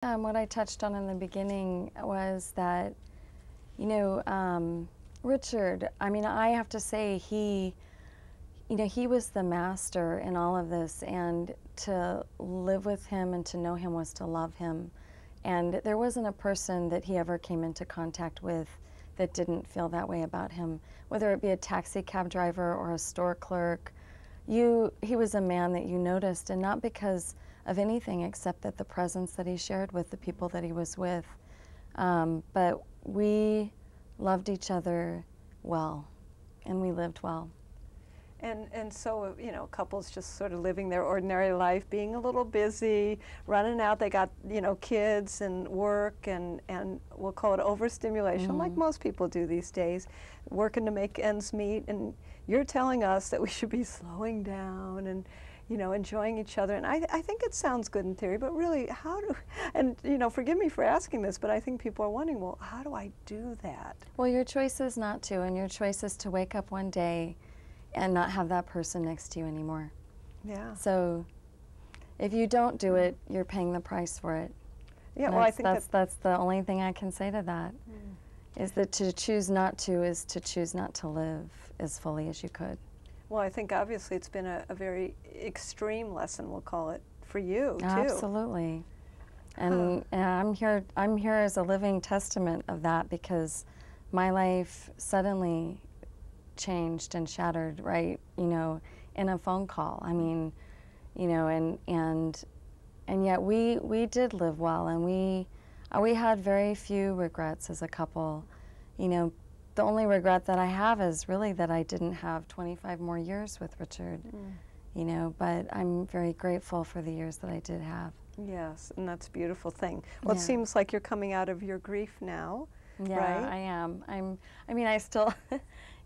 What I touched on in the beginning was that, Richard, I mean, I have to say he was the master in all of this, and to live with him and to know him was to love him. And there wasn't a person that he ever came into contact with that didn't feel that way about him, whether it be a taxi cab driver or a store clerk. He was a man that you noticed, and not because of anything except that the presence that he shared with the people that he was with. But we loved each other well, and we lived well. And so, couples just sort of living their ordinary life, being a little busy, running out. They got, kids and work and we'll call it overstimulation, like most people do these days, working to make ends meet. And you're telling us that we should be slowing down and, enjoying each other. And I think it sounds good in theory, but really, forgive me for asking this, but I think people are wondering, well, how do I do that? Well, your choice is not to, and your choice is to wake up one day and not have that person next to you anymore. Yeah. So if you don't do it, you're paying the price for it. Yeah, well, I think that's the only thing I can say to that, is that to choose not to is to choose not to live as fully as you could. Well, I think obviously it's been a very extreme lesson, we'll call it, for you, too. Absolutely. And I'm here as a living testament of that, because my life suddenly changed and shattered, right, in a phone call. I mean, and yet we did live well, and we had very few regrets as a couple. The only regret that I have is really that I didn't have 25 more years with Richard, but I'm very grateful for the years that I did have. Yes, and that's a beautiful thing. Well, it seems like you're coming out of your grief now, yeah, right? I am. I still,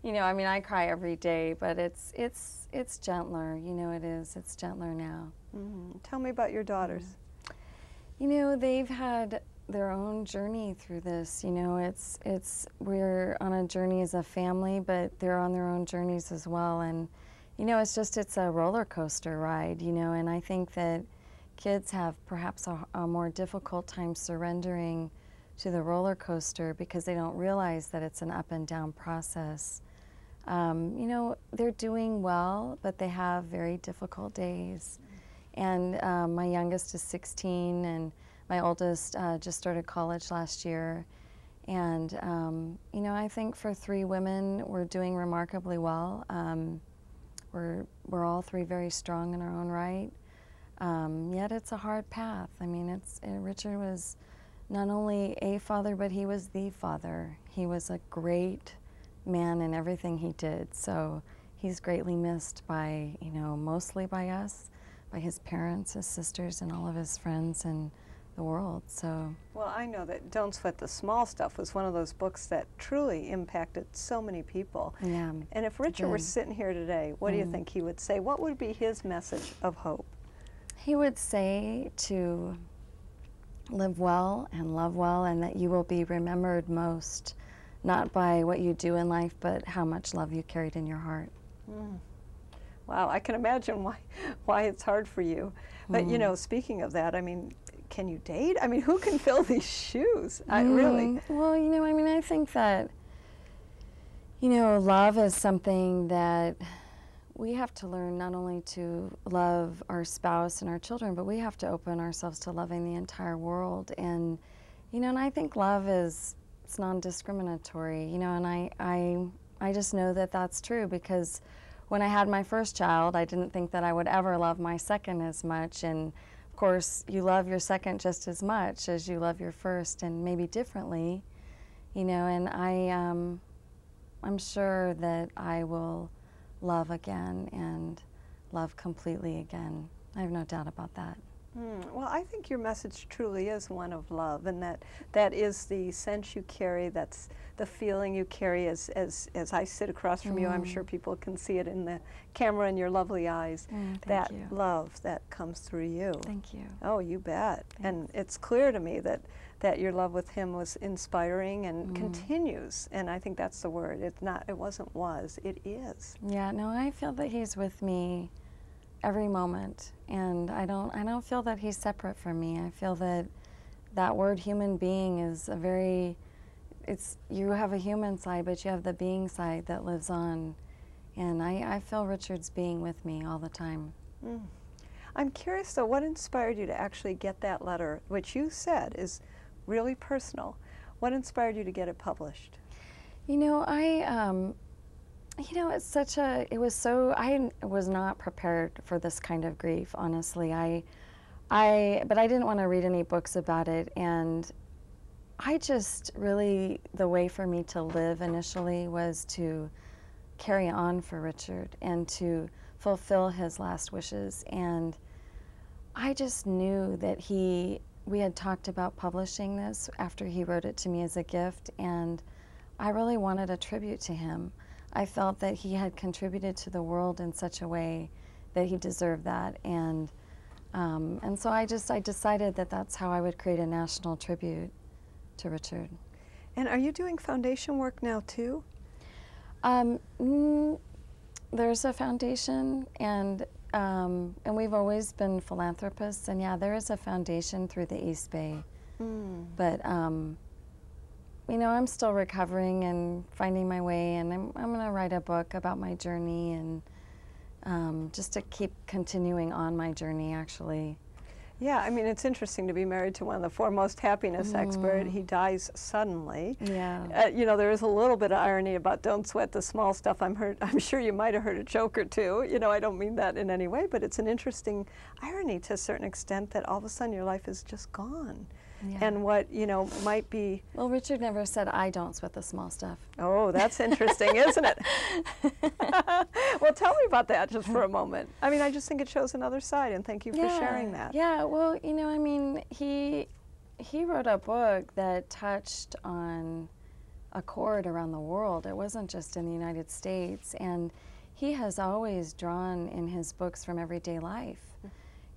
I cry every day, but it's gentler, it is. It's gentler now. Tell me about your daughters. They've had their own journey through this. We're on a journey as a family, but they're on their own journeys as well. And, it's a roller coaster ride, and I think that kids have perhaps a more difficult time surrendering to the roller coaster because they don't realize that it's an up and down process. They're doing well, but they have very difficult days. And my youngest is 16, and my oldest just started college last year. And, I think for 3 women, we're doing remarkably well. We're all 3 very strong in our own right. Yet it's a hard path. Richard was not only a father, but he was the father. He was a great man in everything he did. So he's greatly missed by, mostly by us, by his parents, his sisters, and all of his friends and the world. So. Well, I know that Don't Sweat the Small Stuff was one of those books that truly impacted so many people. Yeah. And if Richard were sitting here today, what do you think he would say? What would be his message of hope? He would say to live well and love well, and that you will be remembered most, not by what you do in life, but how much love you carried in your heart. Wow, I can imagine why it's hard for you. But, speaking of that, can you date? Who can fill these shoes? Really? Well, I think that, love is something that we have to learn, not only to love our spouse and our children, but we have to open ourselves to loving the entire world. And, and I think love it's non-discriminatory, and I just know that that's true, because when I had my first child, I didn't think that I would ever love my second as much. And of course, you love your second just as much as you love your first, and maybe differently, and I'm sure that I will love again and love completely again. I have no doubt about that. Well, I think your message truly is one of love, and that is the sense you carry, that's the feeling you carry as I sit across from you. I'm sure people can see it in the camera in your lovely eyes. That love that comes through you. Thank you. Oh, you bet. Thanks. And it's clear to me that your love with him was inspiring and continues, and I think that's the word. It is. Yeah, no, I feel that he's with me every moment, and I don't feel that he's separate from me. I feel that that word human being is a very, you have a human side, but you have the being side that lives on. And I feel Richard's being with me all the time. Mm. I'm curious though, what inspired you to actually get that letter, which you said is really personal? What inspired you to get it published? You know, it's such a, I was not prepared for this kind of grief, honestly. But I didn't want to read any books about it, and I just really, the way for me to live initially was to carry on for Richard and to fulfill his last wishes. And I just knew that we had talked about publishing this after he wrote it to me as a gift, and I really wanted a tribute to him. I felt that he had contributed to the world in such a way that he deserved that, and so I decided that that's how I would create a national tribute to Richard. And are you doing foundation work now too? There's a foundation, and we've always been philanthropists, and yeah, there is a foundation through the East Bay. But you know, I'm still recovering and finding my way, and I'm going to write a book about my journey, and just to keep continuing on my journey, actually. Yeah, I mean, it's interesting to be married to one of the foremost happiness experts. He dies suddenly. Yeah. You know, there is a little bit of irony about don't sweat the small stuff. I'm sure you might have heard a joke or two. You know, I don't mean that in any way, but it's an interesting irony to a certain extent that all of a sudden your life is just gone. Yeah. And what, you know, might be... Well, Richard never said, I don't sweat the small stuff. Oh, that's interesting, isn't it? Well, tell me about that just for a moment. I mean, I just think it shows another side, and thank you for sharing that. Yeah, well, you know, I mean, he wrote a book that touched on a chord around the world. It wasn't just in the United States, and he has always drawn in his books from everyday life.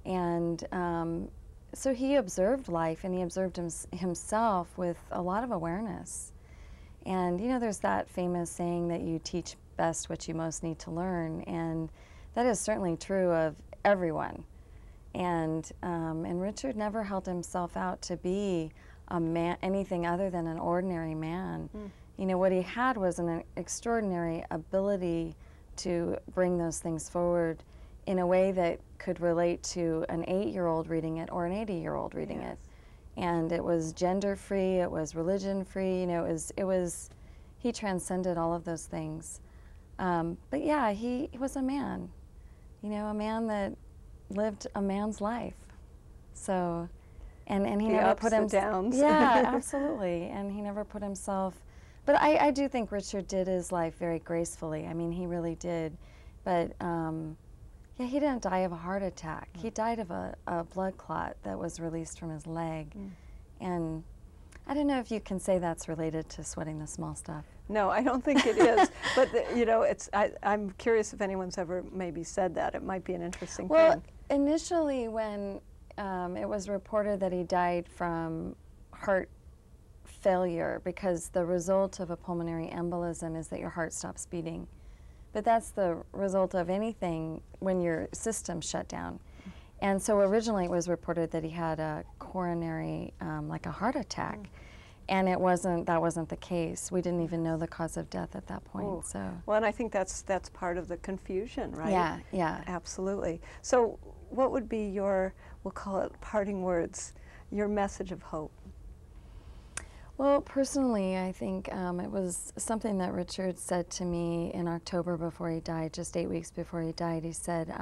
And so he observed life, and he observed himself with a lot of awareness. And you know, there's that famous saying that you teach best what you most need to learn, and that is certainly true of everyone. And Richard never held himself out to be a man, anything other than an ordinary man. You know, what he had was an extraordinary ability to bring those things forward in a way that could relate to an 8-year-old reading it or an 80-year-old reading it. And it was gender-free, it was religion-free, you know, he transcended all of those things. But yeah, he was a man, you know, a man that lived a man's life. So, and he never put himself... The ups, the downs. Yeah, absolutely, and he never put himself... But I do think Richard did his life very gracefully. I mean, he really did. But yeah, he didn't die of a heart attack. He died of a blood clot that was released from his leg. And I don't know if you can say that's related to sweating the small stuff. No, I don't think it is. But, you know, I'm curious if anyone's ever maybe said that. It might be an interesting thing. Well, initially when it was reported that he died from heart failure, because the result of a pulmonary embolism is that your heart stops beating. But that's the result of anything when your system's shut down. And so originally it was reported that he had a coronary, like a heart attack. And that wasn't the case. We didn't even know the cause of death at that point. So. Well, and I think that's part of the confusion, right? Yeah, yeah. Absolutely. So what would be your, we'll call it parting words, your message of hope? Well, personally, I think it was something that Richard said to me in October before he died, just 8 weeks before he died. He said,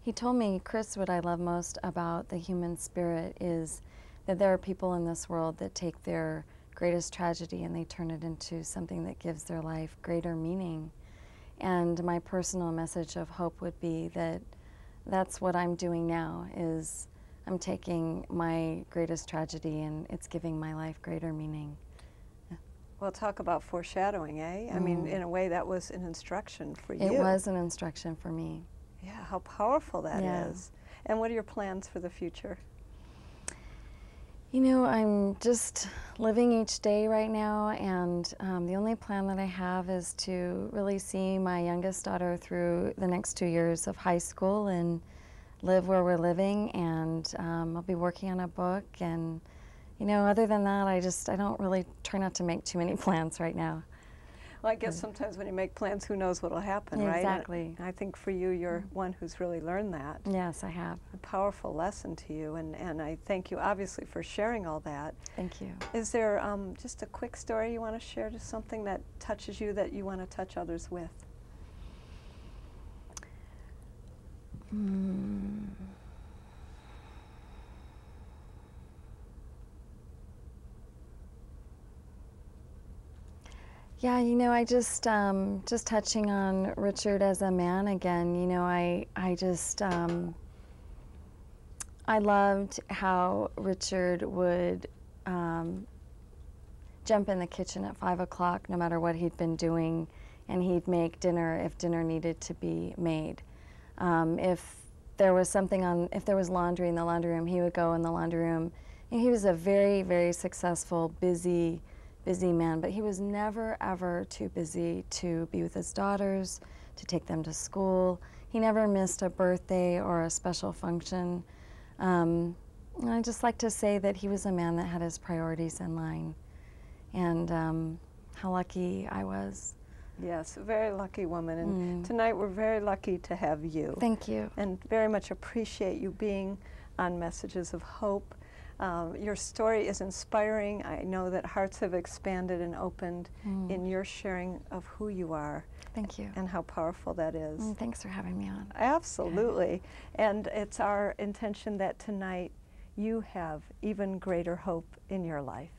he told me, Chris, what I love most about the human spirit is that there are people in this world that take their greatest tragedy and they turn it into something that gives their life greater meaning. And my personal message of hope would be that that's what I'm doing now, is I'm taking my greatest tragedy and it's giving my life greater meaning. Well, talk about foreshadowing, eh? I mean, in a way, that was an instruction for you. It was an instruction for me. Yeah, how powerful that is. And what are your plans for the future? You know, I'm just living each day right now, and the only plan that I have is to really see my youngest daughter through the next 2 years of high school and live where we're living, and I'll be working on a book, and you know, other than that, I don't really try not to make too many plans right now. Well, I guess sometimes when you make plans, who knows what will happen, right? Exactly. And I think for you, you're one who's really learned that. Yes, I have. A powerful lesson to you, and I thank you obviously for sharing all that. Thank you. Is there just a quick story you want to share, just something that touches you that you want to touch others with? Yeah, you know, I just touching on Richard as a man again, you know, I loved how Richard would jump in the kitchen at 5 o'clock no matter what he'd been doing, and he'd make dinner if dinner needed to be made. If there was if there was laundry in the laundry room, he would go in the laundry room. And he was a very, very successful, busy man, but he was never, ever too busy to be with his daughters, to take them to school. He never missed a birthday or a special function. And I just like to say that he was a man that had his priorities in line, and how lucky I was. Yes, a very lucky woman, and tonight we're very lucky to have you. Thank you. And very much appreciate you being on Messages of Hope. Your story is inspiring. I know that hearts have expanded and opened in your sharing of who you are. Thank you. And how powerful that is. Thanks for having me on. Absolutely. And it's our intention that tonight you have even greater hope in your life.